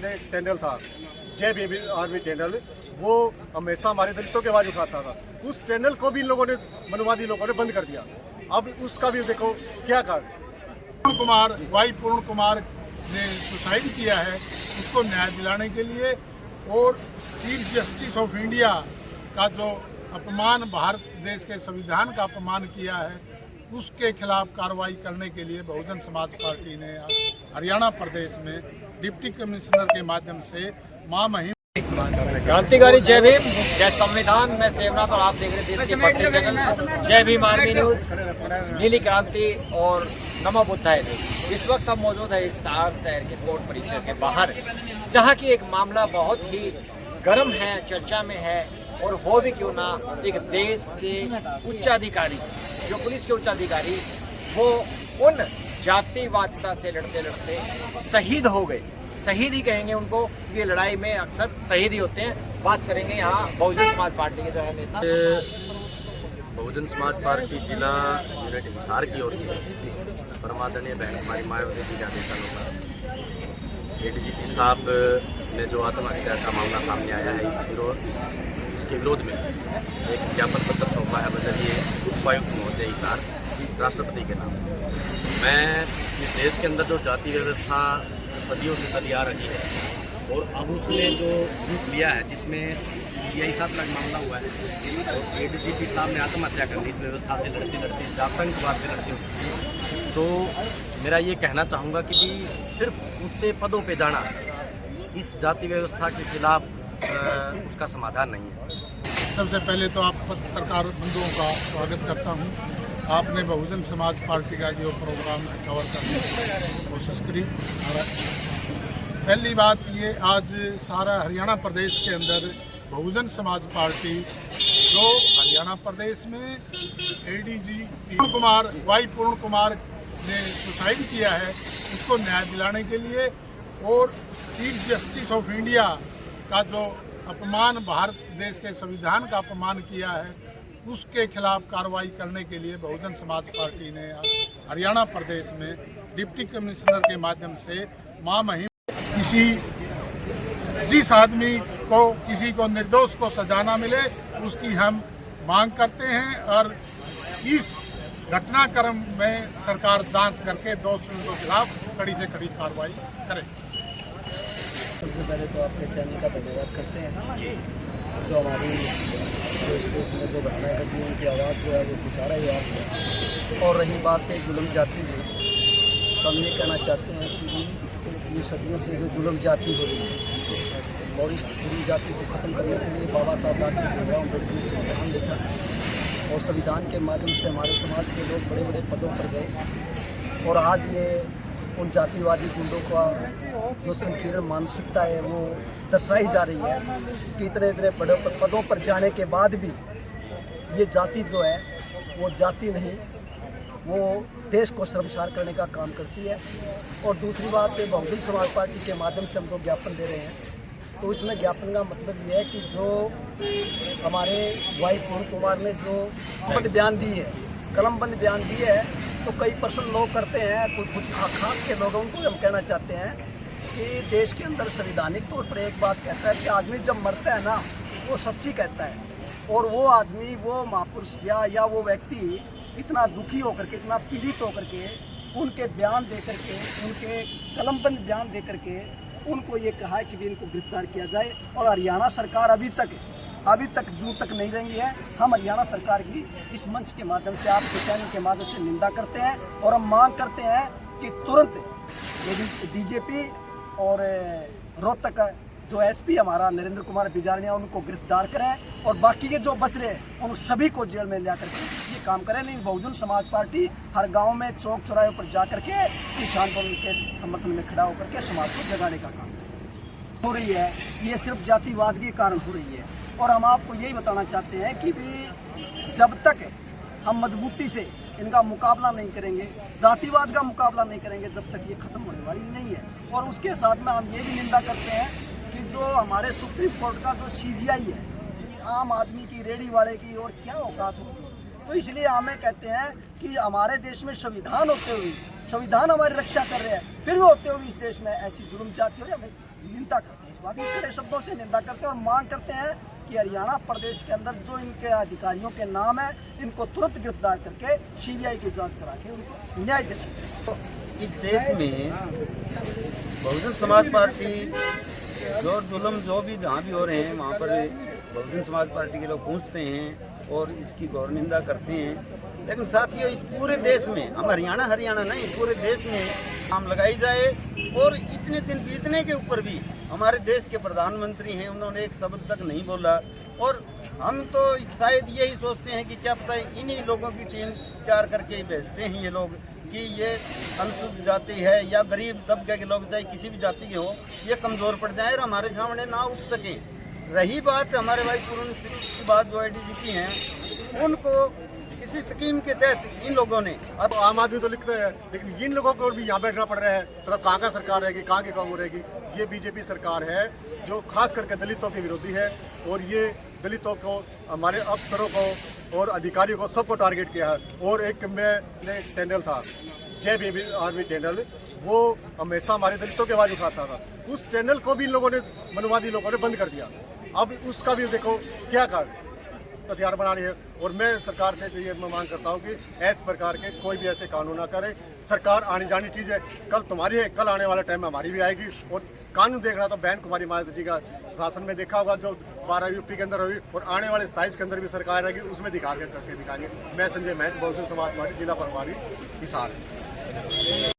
जैसे एक चैनल था जय बेबी आर्मी चैनल, वो हमेशा हमारे दलितों की आवाज़ उठाता था। उस चैनल को भी इन लोगों ने, मनवादी लोगों ने बंद कर दिया। अब उसका भी देखो क्या कारण। पूर्ण कुमार भाई पूर्ण कुमार ने सुसाइड किया है, उसको न्याय दिलाने के लिए और चीफ जस्टिस ऑफ इंडिया का जो अपमान, भारत देश के संविधान का अपमान किया है, उसके खिलाफ कार्रवाई करने के लिए बहुजन समाज पार्टी ने हरियाणा प्रदेश में डिप्टी कमिश्नर के माध्यम से मां महिम क्रांतिकारी जय भीम, जय संविधान। मैं सेवनाथ और आप देख रहे हैं देश के बढ़ते चैनल जय भीम आर्मी न्यूज, नीली क्रांति और नमो बुद्धाय। इस वक्त हम मौजूद है हिसार शहर के कोर्ट परिसर के बाहर, जहाँ की एक मामला बहुत ही गर्म है, चर्चा में है। और हो भी क्यों ना, एक देश के उच्चाधिकारी, जो पुलिस के उच्चाधिकारी, वो उन जातिवादिता से लड़ते लड़ते शहीद हो गए। शहीद ही कहेंगे उनको, ये लड़ाई में अक्सर शहीद ही होते हैं। बात करेंगे यहाँ बहुजन समाज पार्टी के जो है नेता। बहुजन समाज पार्टी जिला यूनिट हिसार की ओर से परमादरणीय बहन हमारी मायावती जी के आदेशानुसार एडीजीपी साहब ने जो आत्महत्या का मामला सामने आया है, इसके विरोध में एक ज्ञापन पत्र सौंपा है बदलिए उपायुक्त महोदय हिसार राष्ट्रपति के नाम। मैं इस देश के अंदर जो जाति व्यवस्था सदियों से चली आ रही है और अब उसने जो रूप लिया है, जिसमें यही 7 लाख मामला हुआ है और एडीजीपी साहब ने आत्महत्या कर ली इस व्यवस्था से लड़ते लड़ते, आतंकवाद से लड़ते हुए। तो मेरा ये कहना चाहूँगा कि सिर्फ ऊंचे पदों पे जाना इस जाति व्यवस्था के खिलाफ उसका समाधान नहीं है। सबसे पहले तो आप पत्रकार बंधुओं का स्वागत करता हूं। आपने बहुजन समाज पार्टी का जो प्रोग्राम कवर करने की कोशिश करी। पहली बात ये, आज सारा हरियाणा प्रदेश के अंदर बहुजन समाज पार्टी जो हरियाणा प्रदेश में एडीजीपी पूर्ण कुमार भाई पूर्ण कुमार ने सुसाइड किया है, उसको न्याय दिलाने के लिए और चीफ जस्टिस ऑफ इंडिया का जो अपमान, भारत देश के संविधान का अपमान किया है, उसके खिलाफ कार्रवाई करने के लिए बहुजन समाज पार्टी ने हरियाणा प्रदेश में डिप्टी कमिश्नर के माध्यम से मां महिम, जिस आदमी को, किसी को निर्दोष को सजा न मिले, उसकी हम मांग करते हैं और इस घटनाक्रम में सरकार जांच करके दोषियों के खिलाफ कड़ी से कड़ी कार्रवाई करे। सबसे पहले तो आपके चैनल का धन्यवाद करते हैं जो हमारी देश में जो घटनाएं घटी उनकी आवाज़ जो है वो पहुँचा रहे हैं आपको। और रही बात है जुल्म जाति की, तो हम ये कहना चाहते हैं कि ये सदियों से जो जुल्म जाति हो रही है और इस जुल्म जाति को ख़त्म करने के लिए बाबा साहब डॉक्टर भीमराव अम्बेडकर ने संविधान लिखा और संविधान के माध्यम से हमारे समाज के लोग बड़े बड़े पदों पर गए। और आज ये उन जातिवादी गुंडों का जो संकीर्ण मानसिकता है वो दर्शाई जा रही है कि इतने इतने बड़े पदों पर जाने के बाद भी ये जाति जो है वो जाति नहीं, वो देश को शर्मसार करने का काम करती है। और दूसरी बात, बहुजन समाज पार्टी के माध्यम से हम जो ज्ञापन दे रहे हैं, तो इसमें ज्ञापन का मतलब ये है कि जो हमारे भाई पूर्ण कुमार ने जो कलमबंद बयान दी है, कलमबंद बयान दी है, तो कई परसेंट लोग करते हैं, कुछ खास के लोगों को हम कहना चाहते हैं कि देश के अंदर संवैधानिक तौर पर एक बात कहता है कि आदमी जब मरता है ना, वो सच्ची कहता है। और वो आदमी, वो महापुरुष या वो व्यक्ति इतना दुखी होकर के, इतना पीड़ित होकर के उनके बयान दे करके, उनके कलमबंद बयान दे करके उनको ये कहा कि भी इनको गिरफ्तार किया जाए। और हरियाणा सरकार अभी तक जून तक नहीं रही है। हम हरियाणा सरकार की इस मंच के माध्यम से, आपके चैनल के माध्यम से निंदा करते हैं और हम मांग करते हैं कि तुरंत डीजीपी और रोहतक जो एसपी हमारा नरेंद्र कुमार बिजारनिया, उनको गिरफ्तार करें और बाकी के जो बच रहे हैं उन सभी को जेल में ले जाकर के ये काम करें। नहीं, बहुजन समाज पार्टी हर गांव में चौक चौराहे पर जा करके किसान आंदोलन के समर्थन में खड़ा होकर के समाज को जगाने का काम हो रही है। ये सिर्फ जातिवाद के कारण हो रही है। और हम आपको यही बताना चाहते हैं कि भी जब तक हम मजबूती से इनका मुकाबला नहीं करेंगे, जातिवाद का मुकाबला नहीं करेंगे, जब तक ये ख़त्म होने वाली नहीं है। और उसके साथ में हम ये भी निंदा करते हैं कि जो हमारे सुप्रीम कोर्ट का जो CGI है, आम आदमी की, रेडी वाले की और क्या औकात होगी। तो इसलिए हमें कहते हैं कि हमारे देश में संविधान होते हुए, संविधान हमारी रक्षा कर रहे हैं, फिर भी होते हुए इस देश में ऐसी जुल्म जाती हो रही है, हमें निंदा समाजवादी कड़े शब्दों से निंदा करते हैं और मांग करते हैं कि हरियाणा प्रदेश के अंदर जो इनके अधिकारियों के नाम है इनको तुरंत गिरफ्तार करके सीबीआई की जांच करा के उनको न्याय देना। तो इस देश में बहुजन समाज पार्टी जोर जुल्म जो भी जहाँ भी हो रहे हैं वहाँ पर बहुजन समाज पार्टी के लोग पहुँचते हैं और इसकी गौर निंदा करते हैं। लेकिन साथियों, इस पूरे देश में, हम हरियाणा नहीं, पूरे देश में काम लगाई जाए। और इतने दिन बीतने के ऊपर भी हमारे देश के प्रधानमंत्री हैं, उन्होंने एक शब्द तक नहीं बोला। और हम तो शायद यही सोचते हैं कि क्या पता इन्हीं लोगों की टीम तैयार करके ही भेजते हैं ये लोग कि ये अनुसूचित जाति है या गरीब तबके के लोग, चाहे किसी भी जाति के हो, ये कमज़ोर पड़ जाए और हमारे सामने ना उठ सकें। रही बात हमारे भाई पूर्ण की बात, जो ADGP हैं, उनको किसी स्कीम के तहत इन लोगों ने, अब आम आदमी तो लिखते हैं, लेकिन जिन लोगों को भी यहाँ बैठना पड़ रहा है, मतलब कहाँ का सरकार रहेगी, कहाँ की कांग्रेस रहेगी। ये बीजेपी सरकार है जो खास करके दलितों के विरोधी है और ये दलितों को, हमारे अफसरों को और अधिकारियों को सबको टारगेट किया है। और एक मेरे चैनल था जय भीम आर्मी चैनल, वो हमेशा हमारे दलितों की आवाज़ उठाता था। उस चैनल को भी इन लोगों ने, मनुवादी लोगों ने बंद कर दिया। अब उसका भी देखो क्या कर हथियार बना रही है। और मैं सरकार से तो ये मांग करता हूँ कि इस प्रकार के कोई भी ऐसे कानून ना करे। सरकार आने जानी चीज़ है, कल तुम्हारी है, कल आने वाला टाइम में हमारी भी आएगी। और कानून देख रहा था बहन कुमारी मायावती का शासन में देखा होगा, जो 12 यूपी के अंदर हुई, और आने वाले 27 के अंदर भी सरकार आएगी, उसमें दिखाएंगे। मैं संजय महंत, बहुजन समाज पार्टी जिला प्रभारी हिसार।